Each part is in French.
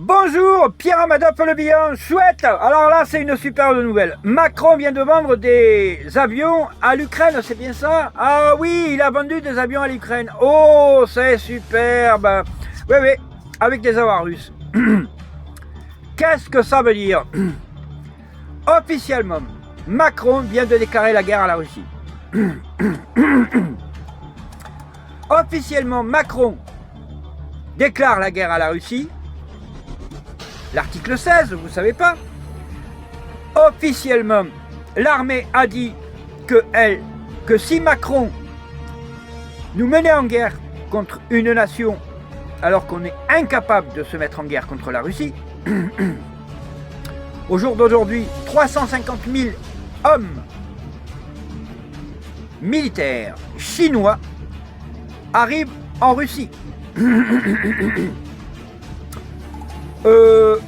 Bonjour, Pierre Amadop le bilan, chouette. Alors là, c'est une superbe nouvelle. Macron vient de vendre des avions à l'Ukraine, c'est bien ça? Ah oui, il a vendu des avions à l'Ukraine. Oh, c'est superbe. Oui, oui, avec des avoirs russes. Qu'est-ce que ça veut dire? Officiellement, Macron vient de déclarer la guerre à la Russie. Officiellement, Macron déclare la guerre à la Russie. L'article 16, vous ne savez pas. Officiellement, l'armée a dit que si Macron nous menait en guerre contre une nation alors qu'on est incapable de se mettre en guerre contre la Russie, au jour d'aujourd'hui, 350 000 hommes militaires chinois arrivent en Russie.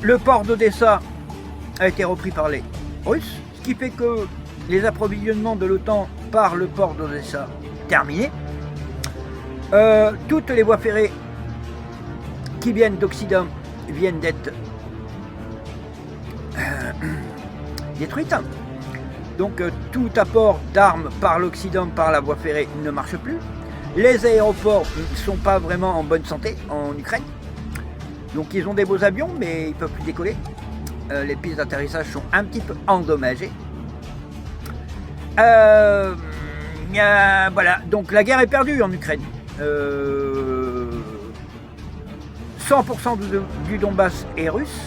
Le port d'Odessa a été repris par les Russes, ce qui fait que les approvisionnements de l'OTAN par le port d'Odessa terminés. Toutes les voies ferrées qui viennent d'Occident viennent d'être détruites. Donc tout apport d'armes par l'Occident, par la voie ferrée, ne marche plus. Les aéroports ne sont pas vraiment en bonne santé en Ukraine. Donc ils ont des beaux avions, mais ils ne peuvent plus décoller. Les pistes d'atterrissage sont un petit peu endommagées. Voilà, donc la guerre est perdue en Ukraine. 100% du Donbass est russe.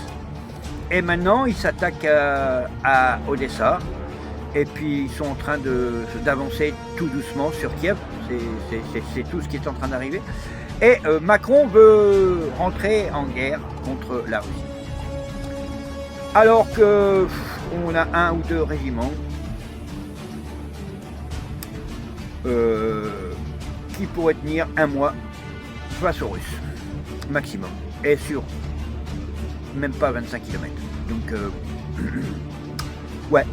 Et maintenant, ils s'attaquent à Odessa. Et puis ils sont en train d'avancer tout doucement sur Kiev. C'est tout ce qui est en train d'arriver. Et Macron veut rentrer en guerre contre la Russie. Alors qu'on a un ou deux régiments qui pourraient tenir un mois face aux Russes, maximum. Et sur même pas 25 km. Donc, ouais,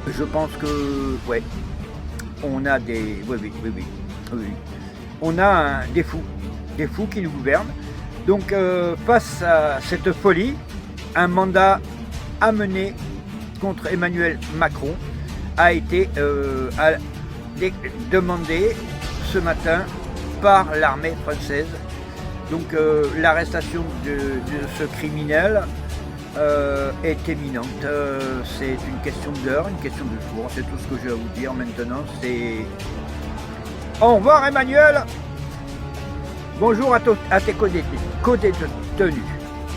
je pense que, ouais, on a des... Oui. On a des fous qui nous gouvernent. Donc face à cette folie, un mandat amené contre Emmanuel Macron a été demandé ce matin par l'armée française. Donc l'arrestation de ce criminel est imminente. C'est une question d'heure, une question de jour. C'est tout ce que j'ai à vous dire maintenant. C'est... Au revoir Emmanuel. Bonjour à tes côtés tenus.